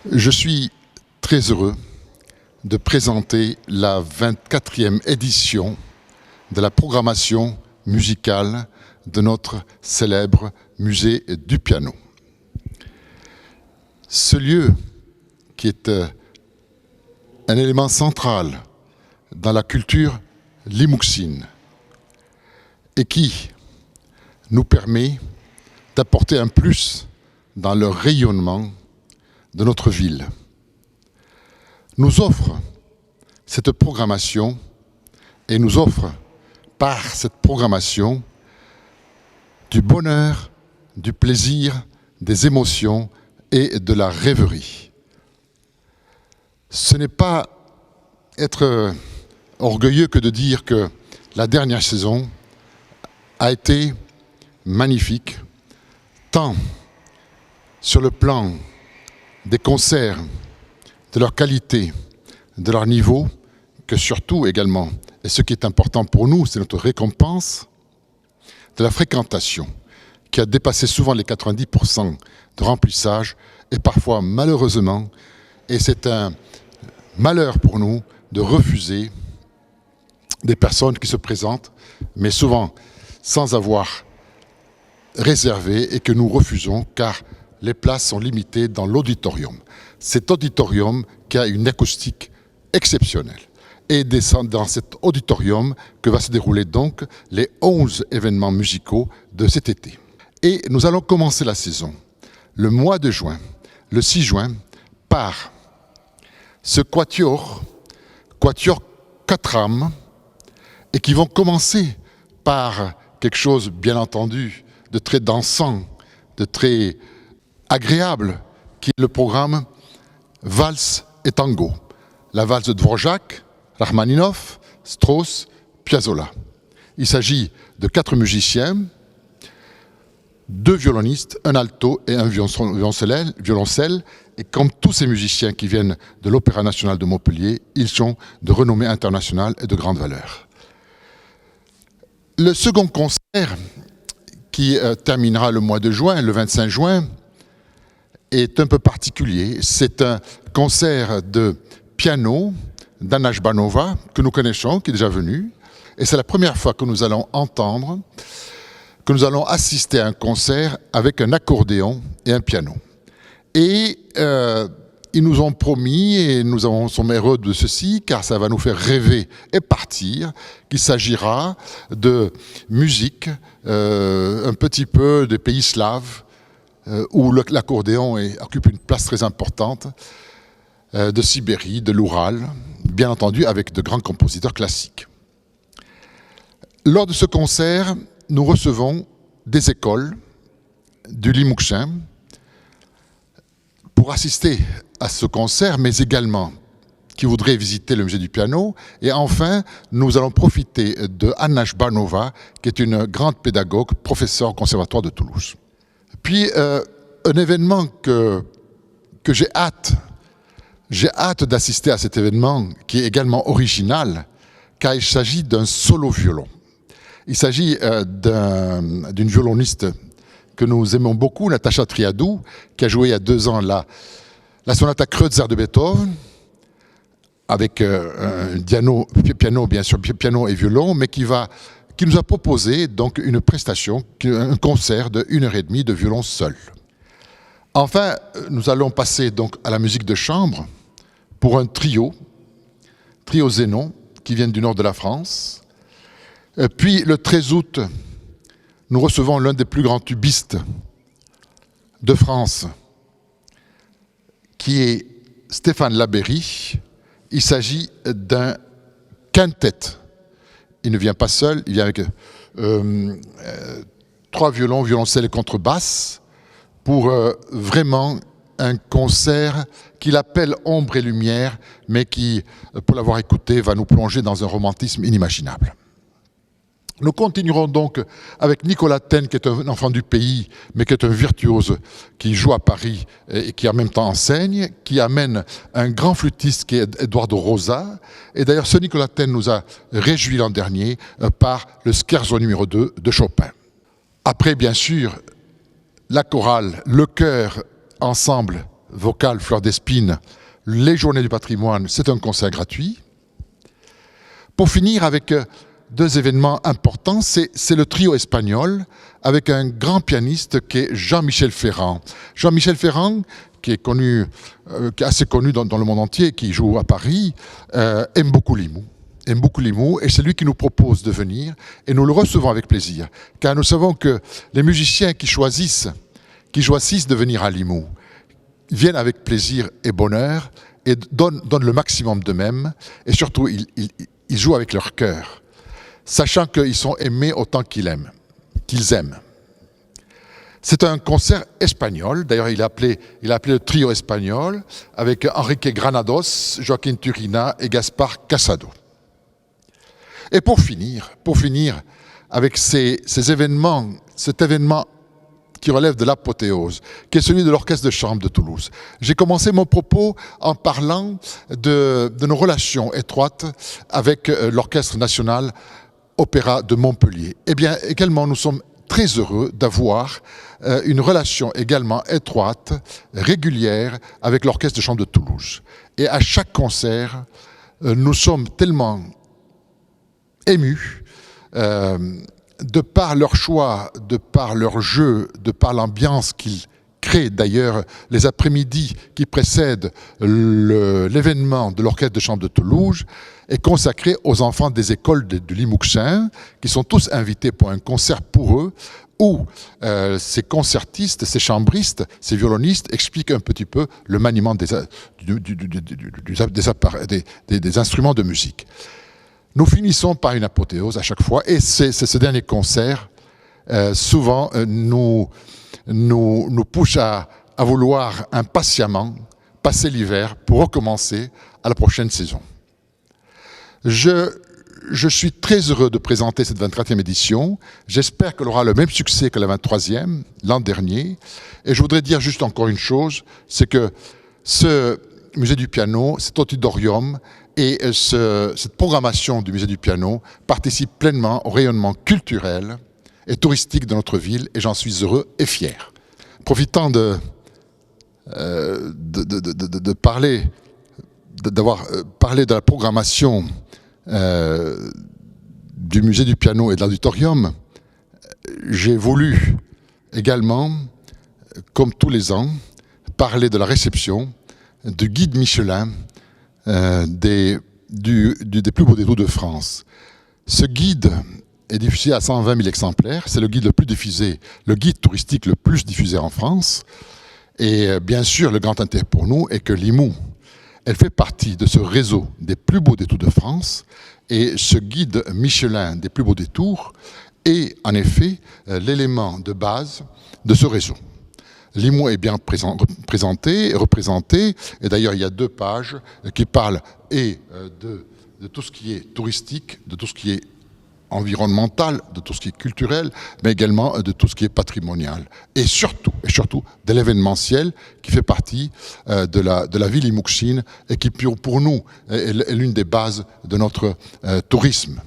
Je suis très heureux de présenter la 24e édition de la programmation musicale de notre célèbre musée du piano. Ce lieu, qui est un élément central dans la culture limouxine et qui nous permet d'apporter un plus dans le rayonnement de notre ville, nous offre cette programmation et nous offre par cette programmation du bonheur, du plaisir, des émotions et de la rêverie. Ce n'est pas être orgueilleux que de dire que la dernière saison a été magnifique, tant sur le plan des concerts, de leur qualité, de leur niveau, que surtout également, et ce qui est important pour nous, c'est notre récompense, de la fréquentation, qui a dépassé souvent les 90% de remplissage, et parfois malheureusement, et c'est un malheur pour nous de refuser des personnes qui se présentent, mais souvent sans avoir réservé et que nous refusons car les places sont limitées dans l'auditorium. Cet auditorium qui a une acoustique exceptionnelle. Et dans cet auditorium que va se dérouler donc les 11 événements musicaux de cet été. Et nous allons commencer la saison, le mois de juin, le 6 juin, par ce quatuor 4 âmes, et qui vont commencer par quelque chose, bien entendu, de très dansant, de très agréable, qui est le programme Valse et Tango. La valse de Dvorak, Rachmaninov, Strauss, Piazzolla. Il s'agit de 4 musiciens, 2 violonistes, un alto et un violoncelle. Et comme tous ces musiciens qui viennent de l'Opéra national de Montpellier, ils sont de renommée internationale et de grande valeur. Le second concert, qui terminera le mois de juin, le 25 juin, est un peu particulier. C'est un concert de piano d'Anna Jbanova, que nous connaissons, qui est déjà venu. Et c'est la première fois que nous allons entendre, que nous allons assister à un concert avec un accordéon et un piano. Et ils nous ont promis, et nous sommes heureux de ceci, car ça va nous faire rêver et partir, qu'il s'agira de musique, un petit peu des pays slaves, où l'accordéon occupe une place très importante, de Sibérie, de l'Oural, bien entendu avec de grands compositeurs classiques. Lors de ce concert, nous recevons des écoles du Limouxin pour assister à ce concert, mais également qui voudraient visiter le musée du piano. Et enfin, nous allons profiter de Anna Jbanova, qui est une grande pédagogue, professeure au Conservatoire de Toulouse. Puis, un événement que j'ai hâte d'assister à cet événement, qui est également original, car il s'agit d'un solo violon. Il s'agit d'une violoniste que nous aimons beaucoup, Natacha Triadou, qui a joué il y a 2 ans la sonate à Kreutzer de Beethoven, avec un piano, bien sûr, piano et violon, mais qui nous a proposé donc une prestation, un concert de 1h30 de violon seul. Enfin, nous allons passer donc à la musique de chambre pour un trio Zénon, qui viennent du nord de la France. Puis le 13 août, nous recevons l'un des plus grands tubistes de France, qui est Stéphane Labéry. Il s'agit d'un quintet. Il ne vient pas seul, il vient avec 3 violons, violoncelle et contrebasse, pour vraiment un concert qu'il appelle Ombre et Lumière, mais qui, pour l'avoir écouté, va nous plonger dans un romantisme inimaginable. Nous continuerons donc avec Nicolas Ten, qui est un enfant du pays, mais qui est un virtuose, qui joue à Paris et qui en même temps enseigne, qui amène un grand flûtiste qui est Eduardo Rosa. Et d'ailleurs, ce Nicolas Ten nous a réjouis l'an dernier par le Scherzo numéro 2 de Chopin. Après, bien sûr, la chorale, le chœur ensemble vocale Fleur d'Espine, les Journées du patrimoine, c'est un concert gratuit. Pour finir avec deux événements importants, c'est le trio espagnol avec un grand pianiste qui est Jean-Michel Ferrand. Jean-Michel Ferrand, qui est connu, qui est assez connu dans le monde entier, qui joue à Paris, aime beaucoup Limoux. Et c'est lui qui nous propose de venir et nous le recevons avec plaisir. Car nous savons que les musiciens qui choisissent de venir à Limoux viennent avec plaisir et bonheur et donnent le maximum d'eux-mêmes et surtout ils jouent avec leur cœur, sachant qu'ils sont aimés autant qu'ils aiment. C'est un concert espagnol, d'ailleurs il a appelé le trio espagnol avec Enrique Granados, Joaquin Turina et Gaspar Casado. Et pour finir avec cet événement qui relève de l'apothéose, qui est celui de l'Orchestre de chambre de Toulouse. J'ai commencé mon propos en parlant de nos relations étroites avec l'Orchestre national Opéra de Montpellier. Eh bien, également, nous sommes très heureux d'avoir une relation également étroite, régulière, avec l'Orchestre de chambre de Toulouse. Et à chaque concert, nous sommes tellement émus, de par leur choix, de par leur jeu, de par l'ambiance qu'ils créent. D'ailleurs, les après-midi qui précèdent l'événement de l'Orchestre de chambre de Toulouse est consacré aux enfants des écoles du Limouxin, qui sont tous invités pour un concert pour eux, où ces concertistes, ces chambristes, ces violonistes expliquent un petit peu le maniement des instruments de musique. Nous finissons par une apothéose à chaque fois, et c'est ce dernier concert, souvent, nous pousse à vouloir impatiemment passer l'hiver pour recommencer à la prochaine saison. Je suis très heureux de présenter cette 24e édition. J'espère qu'elle aura le même succès que la 23e, l'an dernier. Et je voudrais dire juste encore une chose, c'est que ce musée du piano, cet auditorium, et cette programmation du musée du piano participe pleinement au rayonnement culturel et touristique de notre ville, et j'en suis heureux et fier. Profitant d'avoir parlé de la programmation du musée du piano et de l'auditorium, j'ai voulu également, comme tous les ans, parler de la réception du guide Michelin des plus beaux détours de France. Ce guide est diffusé à 120 000 exemplaires. C'est le guide le plus diffusé, le guide touristique le plus diffusé en France. Et bien sûr, le grand intérêt pour nous est que Limoux, elle fait partie de ce réseau des plus beaux détours de France. Et ce guide Michelin des plus beaux détours est en effet l'élément de base de ce réseau. Limoux est bien représenté, et d'ailleurs il y a 2 pages qui parlent de tout ce qui est touristique, de tout ce qui est environnemental, de tout ce qui est culturel, mais également de tout ce qui est patrimonial. Et surtout de l'événementiel qui fait partie de la ville limouxine et qui pour nous est l'une des bases de notre tourisme.